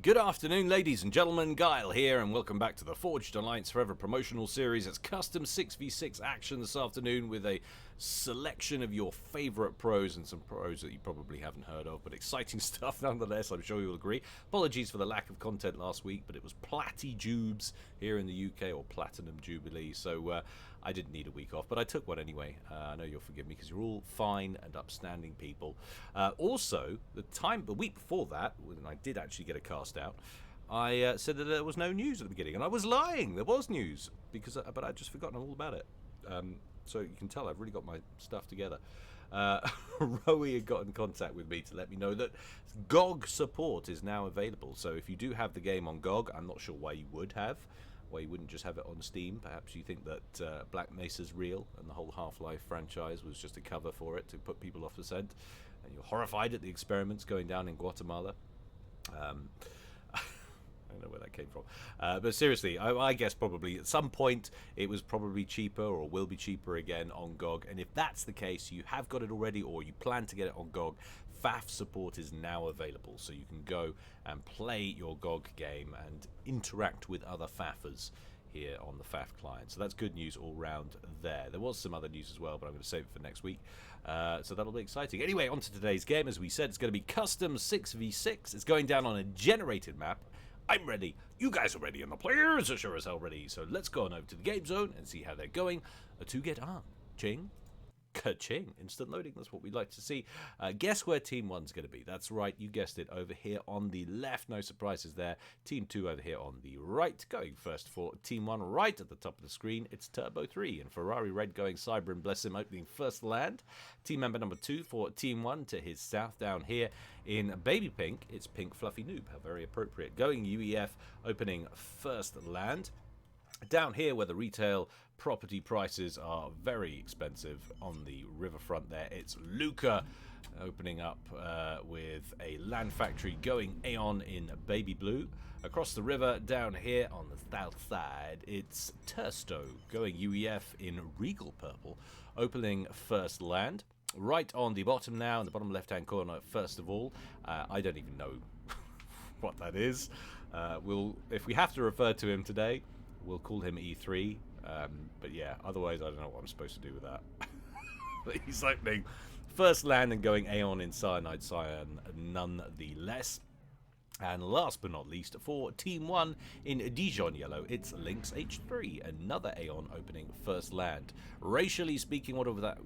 Good afternoon, ladies and gentlemen. Guile here, and welcome back to the Forged Alliance Forever promotional series. It's custom 6v6 action this afternoon with a selection of your favourite pros and some pros that you probably haven't heard of, but exciting stuff nonetheless, I'm sure you'll agree. Apologies for the lack of content last week, but it was Platty Jubes here in the UK, or Platinum Jubilee, so I didn't need a week off, but I took one anyway. I know you'll forgive me because you're all fine and upstanding people. Also, the week before that, when I did actually get a cast out, I said that there was no news at the beginning, and I was lying. There was news, but I'd just forgotten all about it. So you can tell I've really got my stuff together. Rowie had got in contact with me to let me know that GOG support is now available. So if you do have the game on GOG, I'm not sure why you wouldn't just have it on Steam. Perhaps you think that Black Mesa's real and the whole Half-Life franchise was just a cover for it to put people off the scent, and you're horrified at the experiments going down in Guatemala. I don't know where that came from, but seriously, I guess probably at some point it was probably cheaper or will be cheaper again on GOG, and if that's the case, you have got it already or you plan to get it on GOG, FAF support is now available, so you can go and play your GOG game and interact with other FAFers here on the FAF client. So that's good news all round there. There was some other news as well, but I'm going to save it for next week. So that'll be exciting. Anyway, on to today's game. As we said, it's going to be custom 6v6. It's going down on a generated map. I'm ready, you guys are ready, and the players are sure as hell ready. So let's go on over to the game zone and see how they're going to get on. Ching. Ka-ching. Instant loading, that's what we'd like to see. Guess where Team 1's going to be? That's right, you guessed it, over here on the left. No surprises there. Team 2 over here on the right. Going first for Team 1 right at the top of the screen, it's Turbo 3 and Ferrari Red going Cyber and Bless him, opening first land. Team member number 2 for Team 1 to his south down here in Baby Pink, it's Pink Fluffy Noob. How very appropriate. Going UEF, opening first land. Down here where the retail property prices are very expensive on the riverfront there, it's Luca opening up with a land factory going Aeon in Baby Blue. Across the river down here on the south side, it's Tursto going UEF in Regal Purple, opening first land. Right on the bottom now, in the bottom left hand corner, first of all, I don't even know what that is. If we have to refer to him today, we'll call him E3, but yeah, otherwise I don't know what I'm supposed to do with that. But he's opening first land and going Aeon in Cyanide Cyan nonetheless. And last but not least, for Team 1 in Dijon Yellow, it's Lynx H3, another Aeon opening first land. Racially speaking, what would that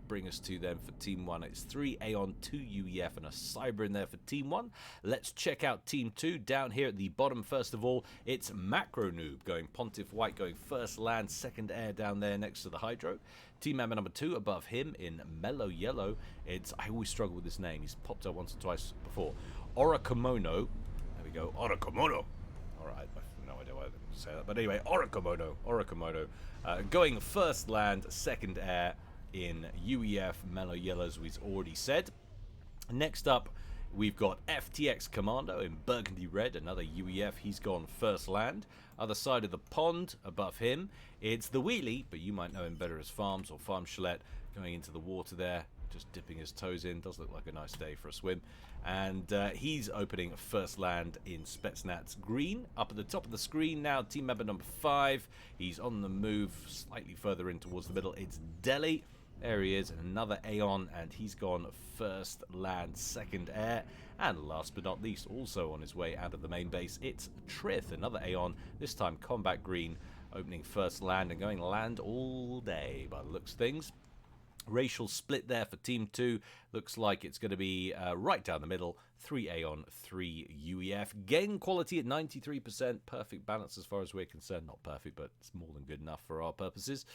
bring us to then for Team 1? It's 3 Aeon, 2 UEF and a Cyber in there for Team 1. Let's check out Team 2 down here at the bottom. First of all, it's Macro Noob going Pontiff White, going first land, second air down there next to the Hydro. Team member number 2 above him in Mellow Yellow, it's, I always struggle with this name, he's popped up once or twice before, Orakomono. There we go, Orakomono. Alright, I have no idea why I didn't say that, but anyway, Orakomono going first land, second air in UEF Mellow Yellow, as we've already said. Next up, we've got FTX Commando in Burgundy Red, another UEF. He's gone first land. Other side of the pond, above him, it's the Wheelie, but you might know him better as Farms or Farm Chalet, going into the water there, just dipping his toes in. Does look like a nice day for a swim. And he's opening first land in Spetsnaz Green. Up at the top of the screen now, team member number 5. He's on the move slightly further in towards the middle. It's Delhi. There he is, another Aeon, and he's gone first land, second air. And last but not least, also on his way out of the main base, it's Trith, another Aeon, this time Combat Green, opening first land and going land all day by the looks of things. Racial split there for Team 2. Looks like it's going to be right down the middle. 3 Aeon, 3 UEF. Game quality at 93%. Perfect balance as far as we're concerned. Not perfect, but it's more than good enough for our purposes.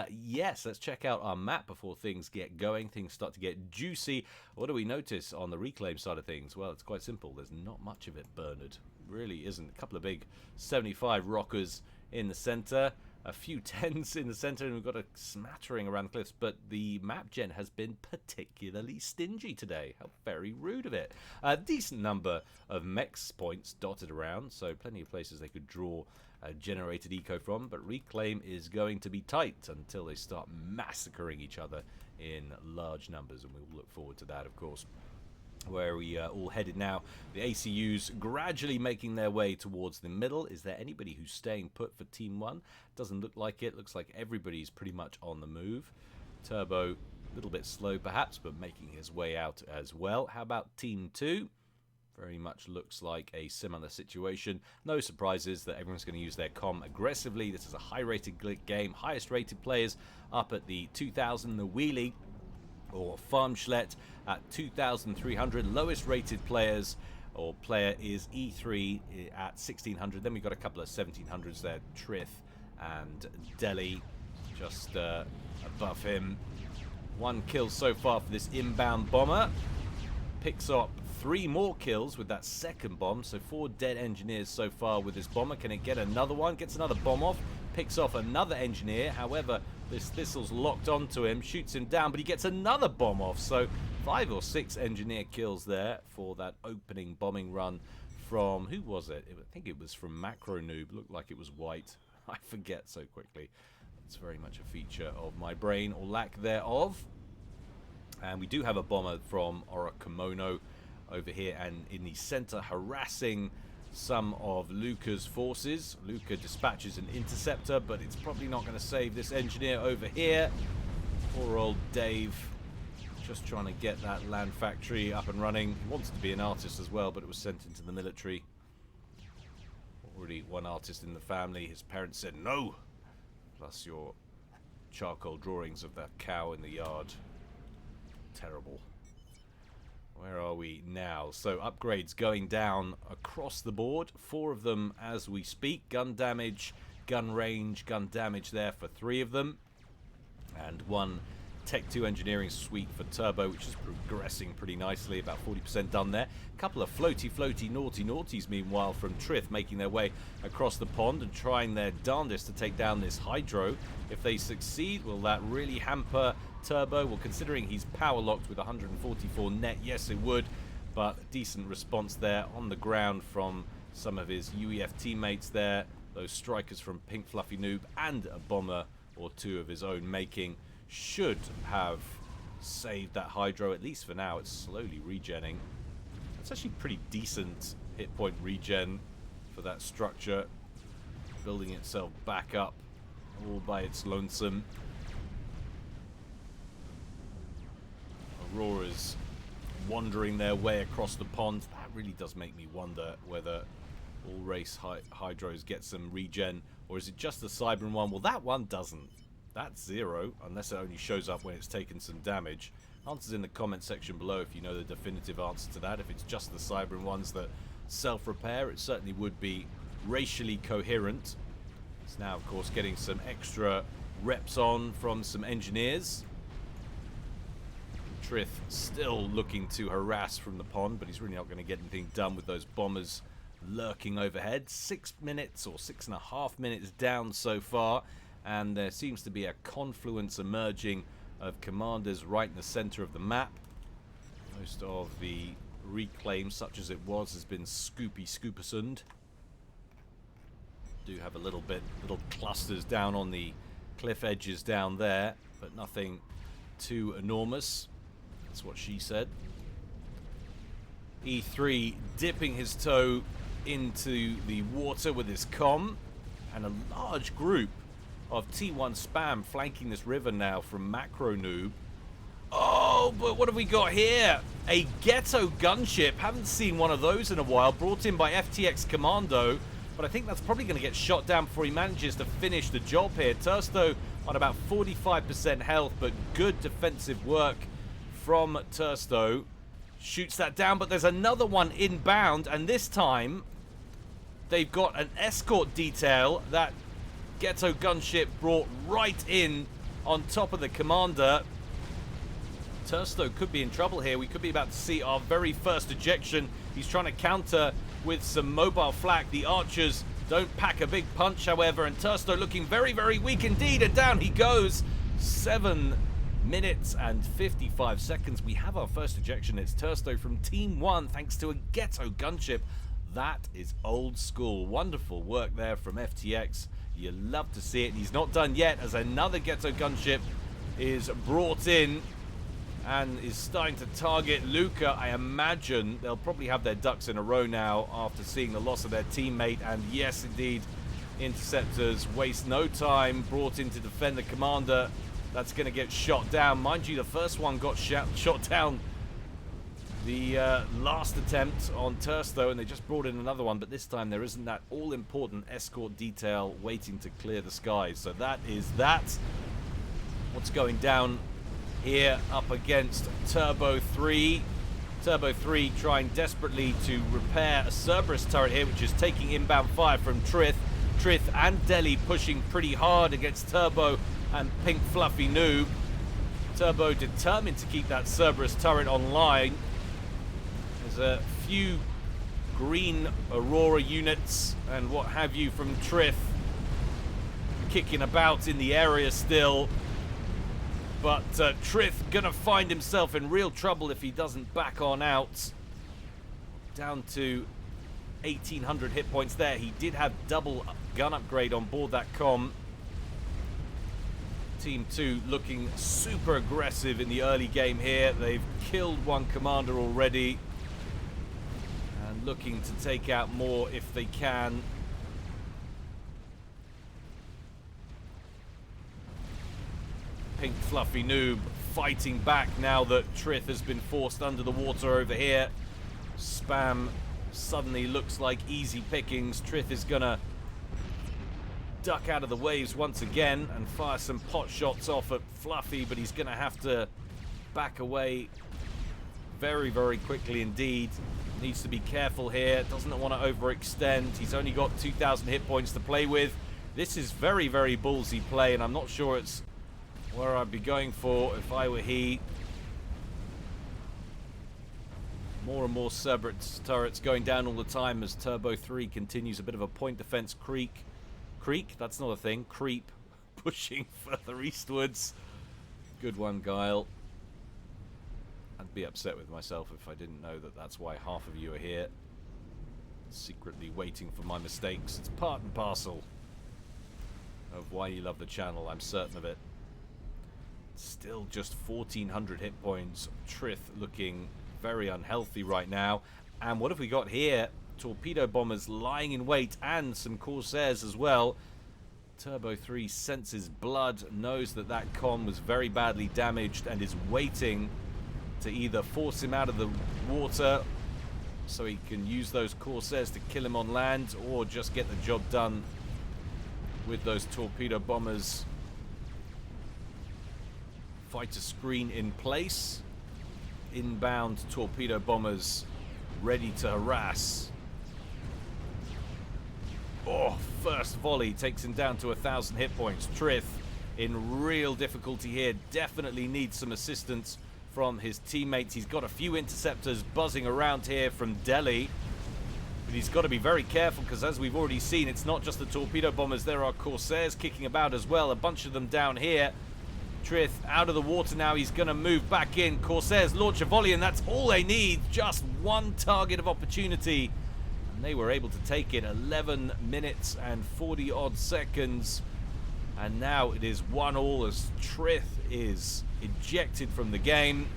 Yes, let's check out our map before things get going. Things start to get juicy. What do we notice on the reclaim side of things? Well, it's quite simple. There's not much of it, Bernard. Really isn't. A couple of big 75 rockers in the center. A few 10s in the center, and we've got a smattering around the cliffs, but the map gen has been particularly stingy today. How very rude of it. A decent number of mechs points dotted around, so plenty of places they could draw generated eco from, but reclaim is going to be tight until they start massacring each other in large numbers, and we'll look forward to that, of course. where we all headed now. The ACUs gradually making their way towards the middle. Is there anybody who's staying put for Team 1? Doesn't look like it. Looks like everybody's pretty much on the move. Turbo, a little bit slow perhaps, but making his way out as well. How about Team 2? Very much looks like a similar situation. No surprises that everyone's going to use their comm aggressively. This is a high-rated game. Highest-rated players up at the 2,000, the wheelie, or Farmschlet at 2,300. Lowest rated players or player is E3 at 1,600. Then we've got a couple of 1,700s there. Trith and Delhi just above him. 1 kill so far for this inbound bomber. Picks up 3 more kills with that second bomb. So 4 dead engineers so far with this bomber. Can it get another one? Gets another bomb off. Picks off another engineer. However, this Thistle's locked onto him, shoots him down, but he gets another bomb off. So 5 or 6 engineer kills there for that opening bombing run from, who was it? I think it was from Macro Noob. Looked like it was white. I forget so quickly. It's very much a feature of my brain, or lack thereof. And we do have a bomber from Orokomono over here and in the center, harassing some of Luca's forces. Luca dispatches an interceptor, but it's probably not going to save this engineer over here. Poor old Dave, just trying to get that land factory up and running. He wanted to be an artist as well, but it was sent into the military. Already one artist in the family. His parents said no. Plus your charcoal drawings of that cow in the yard. Terrible. Where are we now? So upgrades going down across the board. 4 of them as we speak. Gun damage, gun range, gun damage there for 3 of them. And 1 Tech 2 engineering suite for Turbo, which is progressing pretty nicely. About 40% done there. A couple of floaty, naughties meanwhile from Trith, making their way across the pond and trying their darndest to take down this Hydro. If they succeed, will that really hamper Turbo? Well, considering he's power locked with 144 net, yes it would, but decent response there on the ground from some of his UEF teammates there, those strikers from Pink Fluffy Noob, and a bomber or 2 of his own making should have saved that Hydro, at least for now. It's slowly regenning. It's actually pretty decent hit point regen for that structure, building itself back up all by its lonesome. Auroras wandering their way across the pond. That really does make me wonder whether all race Hydros get some regen, or is it just the Cybran one? Well, that one doesn't. That's 0, unless it only shows up when it's taken some damage. Answers in the comment section below if you know the definitive answer to that. If it's just the Cybran ones that self-repair, it certainly would be racially coherent. It's now, of course, getting some extra reps on from some engineers. Trith still looking to harass from the pond, but he's really not going to get anything done with those bombers lurking overhead. 6 minutes or 6.5 minutes down so far, and there seems to be a confluence emerging of commanders right in the center of the map. Most of the reclaim, such as it was, has been Scoopersund. Do have a little clusters down on the cliff edges down there, but nothing too enormous. That's what she said. E3 dipping his toe into the water with his comm, and a large group of T1 spam flanking this river now from Macro Noob. Oh, but what have we got here? A ghetto gunship. Haven't seen one of those in a while. Brought in by FTX Commando, but I think that's probably going to get shot down before he manages to finish the job here. Tursto on about 45% health, but good defensive work from Tursto. Shoots that down, but there's another one inbound, and this time they've got an escort detail that Ghetto gunship brought right in on top of the commander. Tursto could be in trouble here. We could be about to see our very first ejection. He's trying to counter with some mobile flak. The archers don't pack a big punch, however, and Tursto looking very, very weak indeed, and down he goes. 7 minutes and 55 seconds. We have our first ejection. It's Tursto from Team 1, thanks to a ghetto gunship. That is old school. Wonderful work there from FTX. You love to see it. He's not done yet, as another ghetto gunship is brought in, and is starting to target Luca. I imagine they'll probably have their ducks in a row now after seeing the loss of their teammate. And yes, indeed, interceptors waste no time, brought in to defend the commander. That's going to get shot down. Mind you, the first one got shot down the last attempt on Tersto, and they just brought in another one, but this time there isn't that all-important escort detail waiting to clear the skies. So that is that. What's going down here up against Turbo 3. Turbo 3 trying desperately to repair a Cerberus turret here, which is taking inbound fire from Trith. Trith and Deli pushing pretty hard against Turbo and Pink Fluffy Noob. Turbo determined to keep that Cerberus turret online. There's a few green Aurora units and what have you from Trith kicking about in the area still. But Trith gonna find himself in real trouble if he doesn't back on out. Down to 1,800 hit points there. He did have double gun upgrade on board that comm. Team 2 looking super aggressive in the early game here. They've killed one commander already and looking to take out more if they can. Pink Fluffy Noob fighting back now that Trith has been forced under the water over here. Spam suddenly looks like easy pickings. Trith is gonna duck out of the waves once again and fire some pot shots off at Fluffy, but he's gonna have to back away very, very quickly indeed. Needs to be careful here. Doesn't want to overextend. He's only got 2,000 hit points to play with. This is very, very ballsy play, and I'm not sure it's where I'd be going for if I were he. More and more Cerberus turrets going down all the time as Turbo 3 continues a bit of a point defense creep. That's not a thing. Creep. Pushing further eastwards. Good one, Guile. I'd be upset with myself if I didn't know that that's why half of you are here. Secretly waiting for my mistakes. It's part and parcel of why you love the channel. I'm certain of it. Still just 1,400 hit points. Trith looking very unhealthy right now. And what have we got here? Torpedo bombers lying in wait and some Corsairs as well. Turbo 3 senses blood, knows that that comm was very badly damaged and is waiting to either force him out of the water so he can use those Corsairs to kill him on land, or just get the job done with those torpedo bombers. Fighter screen in place. Inbound torpedo bombers ready to harass. Oh, first volley takes him down to 1,000 hit points. Trith in real difficulty here. Definitely needs some assistance from his teammates. He's got a few interceptors buzzing around here from Delhi. But he's got to be very careful because, as we've already seen, it's not just the torpedo bombers. There are Corsairs kicking about as well. A bunch of them down here. Trith out of the water now. He's going to move back in. Corsairs launch a volley, and that's all they need. Just one target of opportunity. And they were able to take it. 11 minutes and 40 odd seconds. And now it is 1-1 as Trith is ejected from the game.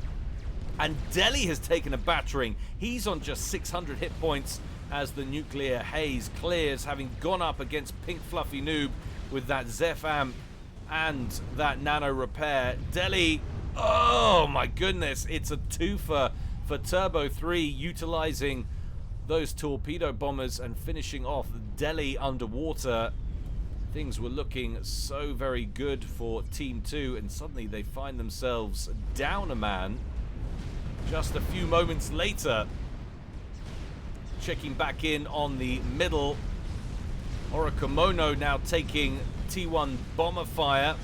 And Delhi has taken a battering. He's on just 600 hit points as the nuclear haze clears, having gone up against Pink Fluffy Noob with that Zepham and that nano repair. Delhi, oh my goodness, it's a twofer for Turbo 3, utilizing those torpedo bombers and finishing off Delhi underwater. Things were looking so very good for Team 2, and suddenly they find themselves down a man just a few moments later. Checking back in on the middle. Orokomono now taking T1 bomber fire,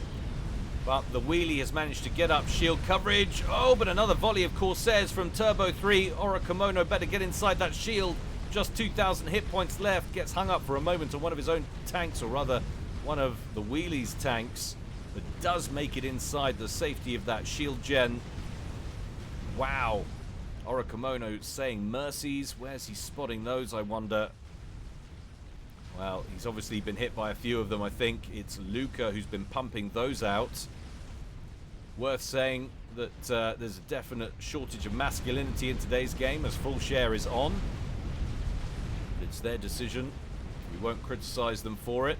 but the wheelie has managed to get up shield coverage. Oh, but another volley of Corsairs from Turbo 3. Orokomono better get inside that shield. Just 2,000 hit points left. Gets hung up for a moment on one of his own tanks, or rather one of the wheelie's tanks, but does make it inside the safety of that shield gen. Wow. Orokomono saying mercies. Where's he spotting those, I wonder? Well, he's obviously been hit by a few of them, I think. It's Luca who's been pumping those out. Worth saying that there's a definite shortage of masculinity in today's game as full share is on. It's their decision. We won't criticize them for it.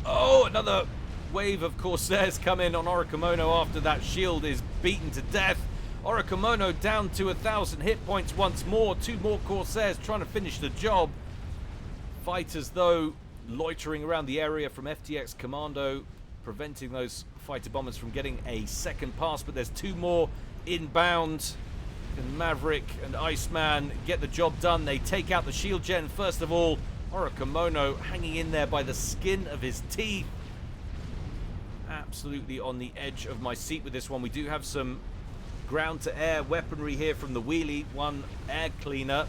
Oh, another wave of Corsairs come in on Orokomono after that shield is beaten to death. Orokomono down to 1,000 hit points once more. 2 more Corsairs trying to finish the job. Fighters, though, loitering around the area from FTX Commando, preventing those fighter bombers from getting a second pass, but there's 2 more inbound. Can Maverick and Iceman get the job done? They take out the shield gen first of all. Orokomono hanging in there by the skin of his teeth. Absolutely on the edge of my seat with this one. We do have some ground-to-air weaponry here from the wheelie, 1 air cleaner.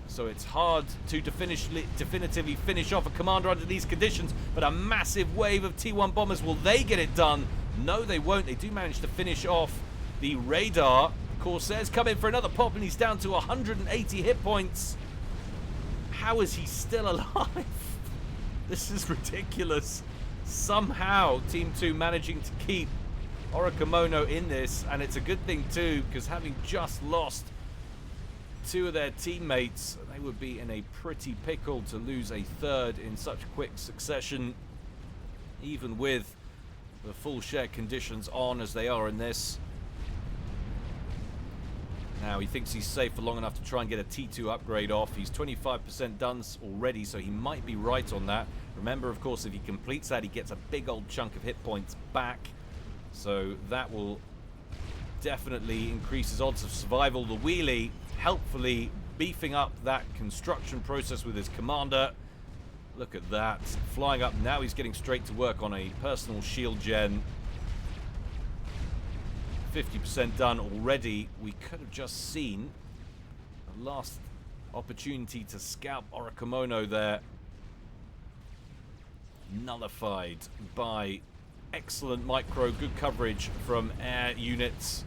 So it's hard to definitively finish off a commander under these conditions, but a massive wave of T1 bombers, will they get it done? No, they won't. They do manage to finish off the radar. Corsairs come in for another pop, and he's down to 180 hit points. How is he still alive? This is ridiculous. Somehow, Team 2 managing to keep Orokomono in this, and it's a good thing too, because having just lost 2 of their teammates, they would be in a pretty pickle to lose a 3rd in such quick succession, even with the full share conditions on as they are in this. Now he thinks he's safe for long enough to try and get a T2 upgrade off. He's 25% done already, so he might be right on that. Remember, of course, if he completes that, he gets a big old chunk of hit points back. So that will definitely increase his odds of survival. The wheelie helpfully beefing up that construction process with his commander. Look at that. Flying up. Now he's getting straight to work on a personal shield gen. 50% done already. We could have just seen the last opportunity to scalp Orokomono there. Nullified by excellent micro, good coverage from air units,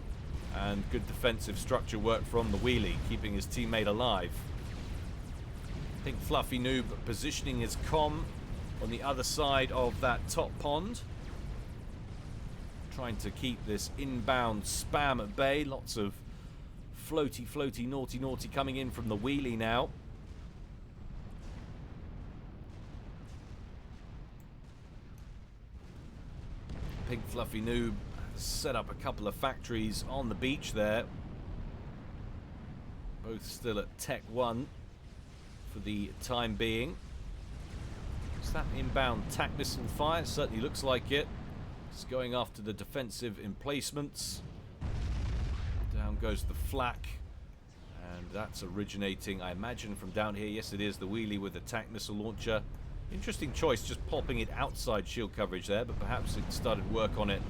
and good defensive structure work from the wheelie, keeping his teammate alive. Pink Fluffy Noob positioning his comm on the other side of that top pond, trying to keep this inbound spam at bay. Lots of floaty, naughty coming in from the wheelie now. Pink Fluffy Noob has set up a couple of factories on the beach there. Both still at Tech 1 for the time being. Is that inbound TAC missile fire? Certainly looks like it. It's going after the defensive emplacements. Down goes the flak. And that's originating, I imagine, from down here. Yes, it is. The wheelie with the TAC missile launcher. Interesting choice, just popping it outside shield coverage there, but perhaps it started work on it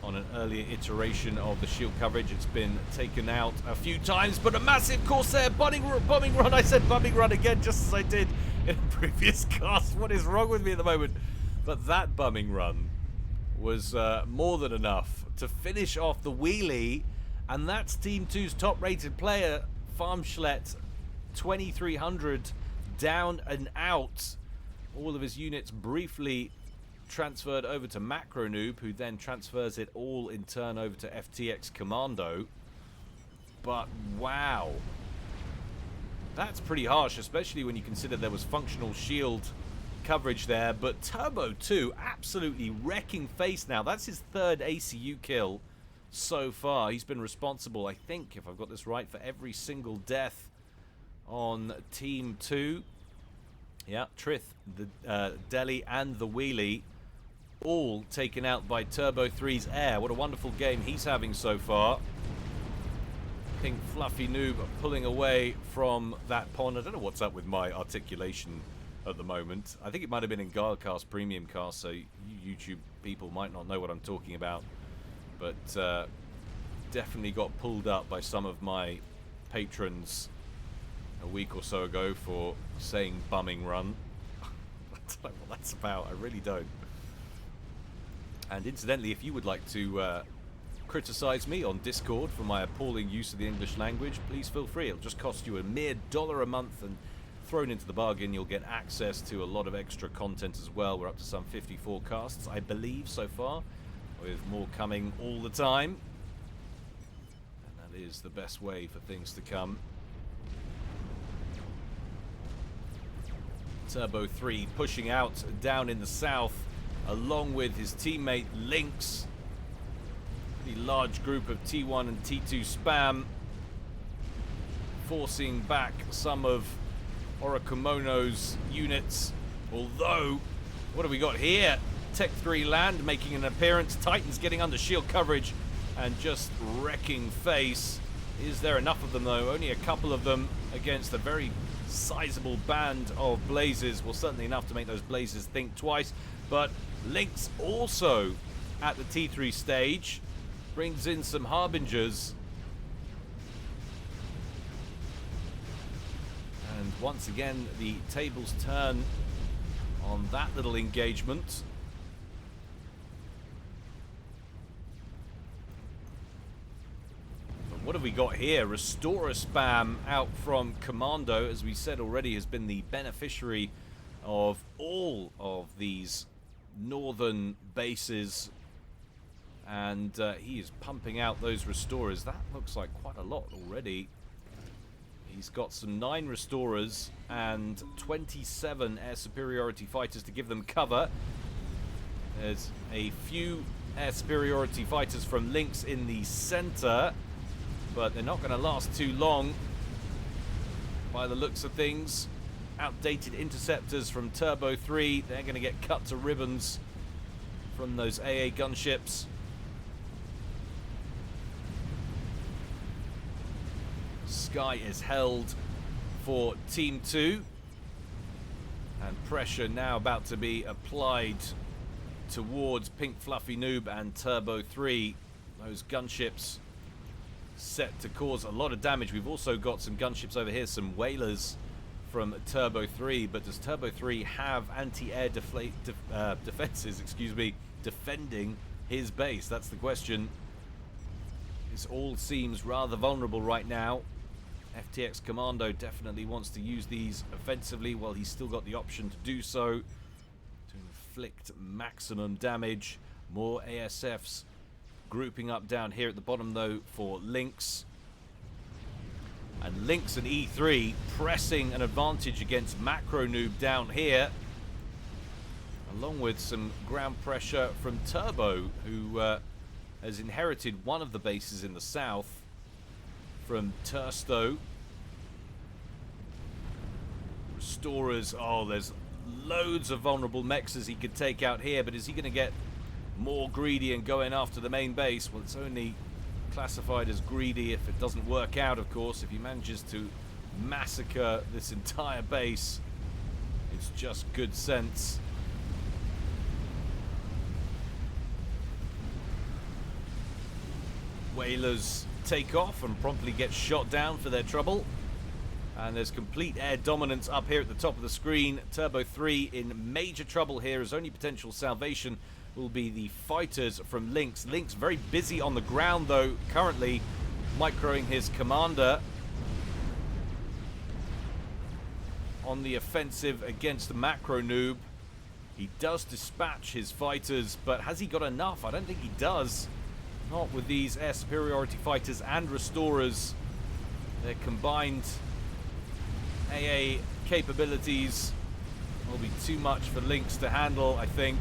on an earlier iteration of the shield coverage. It's been taken out a few times, but a massive Corsair bombing run. I said bombing run again, just as I did in a previous cast. What is wrong with me at the moment? But that bombing run was more than enough to finish off the wheelie, and that's Team 2's top-rated player, Farmschlet, 2300 down and out. All of his units briefly transferred over to Macro Noob, who then transfers it all in turn over to FTX Commando. But wow, that's pretty harsh, especially when you consider there was functional shield coverage there. But Turbo 2 absolutely wrecking face now. That's his 3rd ACU kill so far. He's been responsible, I think, if I've got this right, for every single death on Team 2. Yeah, Trith, the Delhi and the wheelie all taken out by Turbo 3's air. What a wonderful game he's having so far. Pink Fluffy Noob pulling away from that pond. I don't know what's up with my articulation at the moment. I think it might have been in Guilecast Premium Cast, so you YouTube people might not know what I'm talking about. But definitely got pulled up by some of my patrons a week or so ago for saying bumming run. I don't know what that's about. I really don't. And incidentally, if you would like to criticize me on Discord for my appalling use of the English language, please feel free. It'll just cost you a mere $1 a month, and thrown into the bargain, you'll get access to a lot of extra content as well. We're up to some 54 casts, I believe, so far, with more coming all the time. is the best way for things to come. Turbo 3 pushing out down in the south, along with his teammate Lynx. The large group of T1 and T2 spam, forcing back some of Orokumono's units. Although, what have we got here? Tech 3 Land making an appearance. Titans getting under shield coverage and just wrecking face. Is there enough of them though? Only a couple of them against a very sizable band of Blazes. Well, certainly enough to make those Blazes think twice. But Lynx also at the T3 stage brings in some Harbingers. And once again, the tables turn on that little engagement. But what have we got here? Restorer spam out from Commando, as we said already, has been the beneficiary of all of these northern bases. And he is pumping out those restorers. That looks like quite a lot already. He's got some 9 restorers and 27 air superiority fighters to give them cover. There's a few air superiority fighters from Lynx in the center, but they're not going to last too long by the looks of things. Outdated interceptors from Turbo 3. They're going to get cut to ribbons from those AA gunships. Sky is held for Team 2, and pressure now about to be applied towards Pink Fluffy Noob and Turbo 3. Those gunships set to cause a lot of damage. We've also got some gunships over here, some whalers from Turbo 3, but does Turbo 3 have anti-air defenses, defending his base? That's the question. This all seems rather vulnerable right now. FTX Commando definitely wants to use these offensively while he's still got the option to do so, to inflict maximum damage. More ASFs grouping up down here at the bottom though for Lynx. And Lynx and E3 pressing an advantage against Macro Noob down here, along with some ground pressure from Turbo, who has inherited one of the bases in the south from Tursto. Restorers, oh, there's loads of vulnerable mexes he could take out here, but is he going to get more greedy and going after the main base? Well, it's only classified as greedy if it doesn't work out, of course. If he manages to massacre this entire base, it's just good sense. Whalers take off and promptly get shot down for their trouble. And there's complete air dominance up here at the top of the screen. Turbo 3 in major trouble here. His only potential salvation will be the fighters from Lynx. Lynx very busy on the ground though, currently microing his commander on the offensive against the Macro Noob. He does dispatch his fighters, but has he got enough? I don't think he does. Not with these air superiority fighters and restorers. Their combined AA capabilities will be too much for Lynx to handle, I think.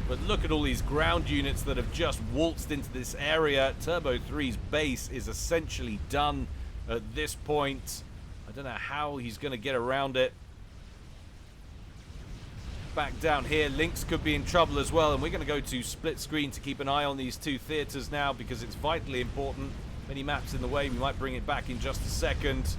But look at all these ground units that have just waltzed into this area. Turbo 3's base is essentially done at this point. I don't know how he's going to get around it. Back down here, Lynx could be in trouble as well, and we're going to go to split screen to keep an eye on these two theaters now because it's vitally important. Many maps in the way, we might bring it back in just a second.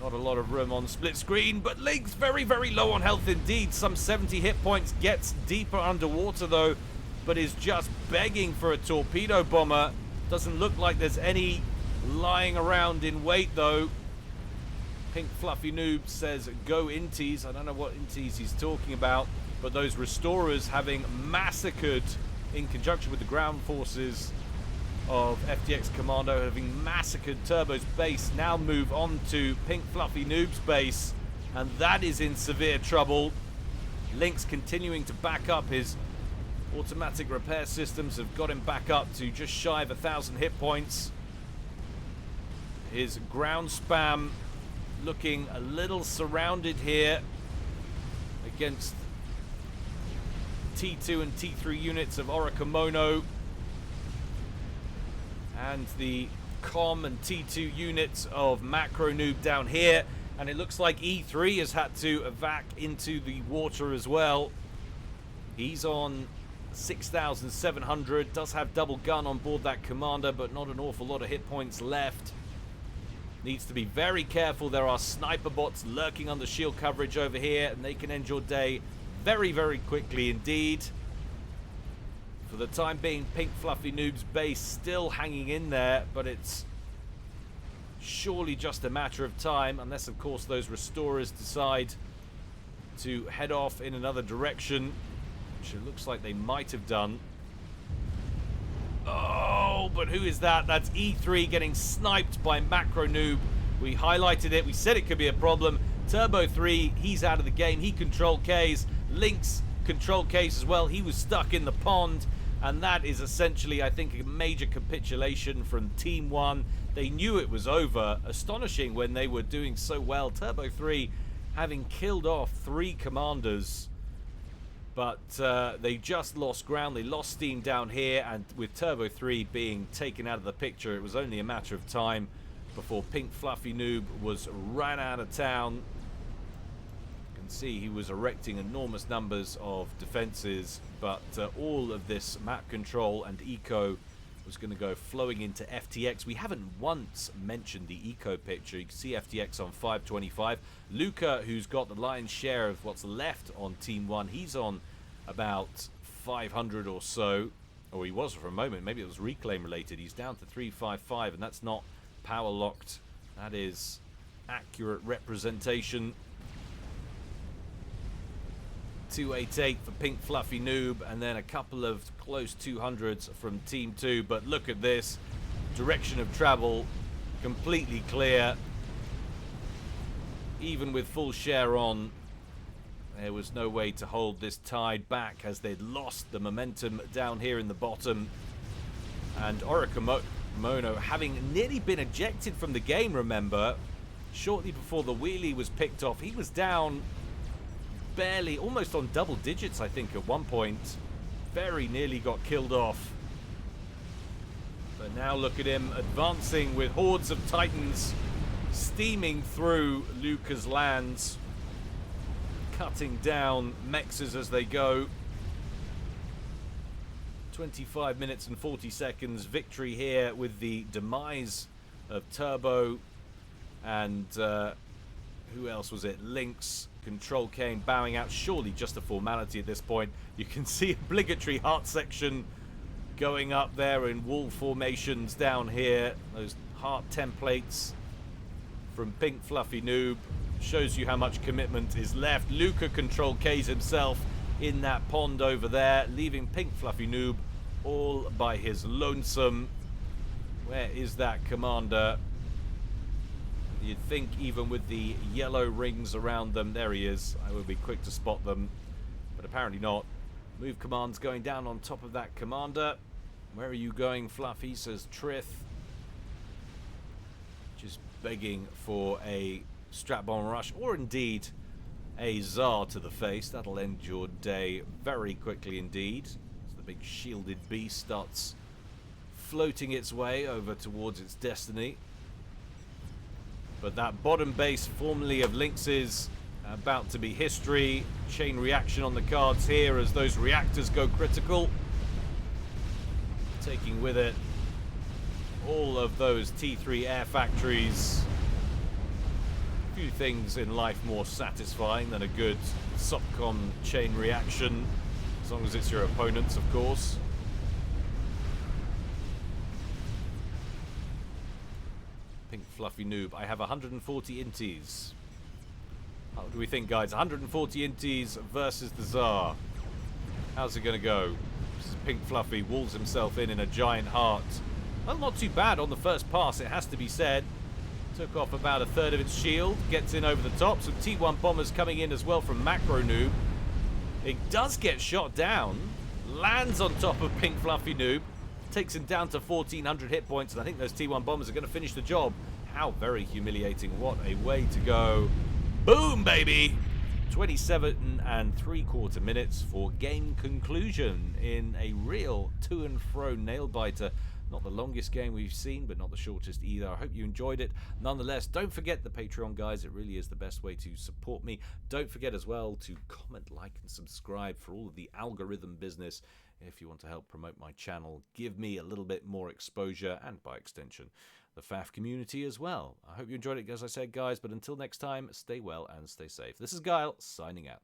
Not a lot of room on split screen, but Lynx very, very low on health indeed. Some 70 hit points, gets deeper underwater though, but is just begging for a torpedo bomber. Doesn't look like there's any lying around in wait though. Pink Fluffy Noob says go inties. I don't know what inties he's talking about, but those restorers having massacred, in conjunction with the ground forces of FTX Commando, having massacred Turbo's base, now move on to Pink Fluffy Noob's base, and that is in severe trouble. Lynx continuing to back up. His automatic repair systems have got him back up to just shy of 1,000 hit points. His ground spam looking a little surrounded here against T2 and T3 units of Orokomono and the Com and T2 units of Macro Noob down here. And it looks like E3 has had to evac into the water as well. He's on 6,700, does have double gun on board that commander, but not an awful lot of hit points left. Needs to be very careful. There are sniper bots lurking under shield coverage over here, and they can end your day very, very quickly indeed. For the time being, Pink Fluffy Noob's base still hanging in there, but it's surely just a matter of time, unless, of course, those restorers decide to head off in another direction, which it looks like they might have done. Oh, but who is that? That's E3 getting sniped by Macro Noob. We highlighted it. We said it could be a problem. Turbo 3, he's out of the game. He control Ks. Lynx control Ks as well. He was stuck in the pond. And that is essentially, I think, a major capitulation from Team 1. They knew it was over. Astonishing when they were doing so well. Turbo 3 having killed off 3 commanders. But they just lost ground. They lost steam down here. And with Turbo 3 being taken out of the picture, it was only a matter of time before Pink Fluffy Noob was ran out of town. You can see he was erecting enormous numbers of defenses. But all of this map control and eco was going to go flowing into FTX. We haven't once mentioned the eco picture. You can see FTX on 525. Luca, who's got the lion's share of what's left on Team 1, he's on about 500 or so. Or he was for a moment. Maybe it was reclaim related. He's down to 355, and that's not power locked. That is accurate representation. 288 for Pink Fluffy Noob, and then a couple of close 200s from Team 2. But look at this. Direction of travel completely clear. Even with full share on, there was no way to hold this tide back as they'd lost the momentum down here in the bottom. And Orokomono, having nearly been ejected from the game, remember, shortly before the wheelie was picked off, he was down barely, almost on double digits, I think, at one point. Very nearly got killed off. But now look at him advancing with hordes of Titans steaming through Luca's lands, cutting down mexes as they go. 25 minutes and 40 seconds victory here with the demise of Turbo and who else was it? Lynx. Control Kane bowing out, surely just a formality at this point. You can see obligatory heart section going up there in wall formations down here. Those heart templates from Pink Fluffy Noob shows you how much commitment is left. Luca Control K's himself in that pond over there, leaving Pink Fluffy Noob all by his lonesome. Where is that commander? You'd think even with the yellow rings around them, there he is, I would be quick to spot them, but apparently not. Move commands going down on top of that commander. Where are you going, Fluffy, says Trith. Just begging for a strap bomb rush, or indeed a Tsar to the face. That'll end your day very quickly indeed. As the big shielded beast starts floating its way over towards its destiny. But that bottom base, formerly of Lynx's, about to be history. Chain reaction on the cards here as those reactors go critical. Taking with it all of those T3 air factories. Few things in life more satisfying than a good SOPCOM chain reaction, as long as it's your opponents, of course. Pink Fluffy Noob. I have 140 inties. How do we think, guys? 140 inties versus the Tsar. How's it going to go? This is Pink Fluffy walls himself in a giant heart. Well, not too bad on the first pass, it has to be said. Took off about a third of its shield. Gets in over the top. Some T1 bombers coming in as well from Macro Noob. It does get shot down. Lands on top of Pink Fluffy Noob. Takes him down to 1,400 hit points, and I think those T1 bombers are going to finish the job. How very humiliating. What a way to go. Boom, baby! 27 and 3/4 minutes for game conclusion in a real to and fro nail biter. Not the longest game we've seen, but not the shortest either. I hope you enjoyed it. Nonetheless, don't forget the Patreon, guys. It really is the best way to support me. Don't forget as well to comment, like, and subscribe for all of the algorithm business if you want to help promote my channel. Give me a little bit more exposure, and by extension, the FAF community as well. I hope you enjoyed it, as I said, guys. But until next time, stay well and stay safe. This is Guile, signing out.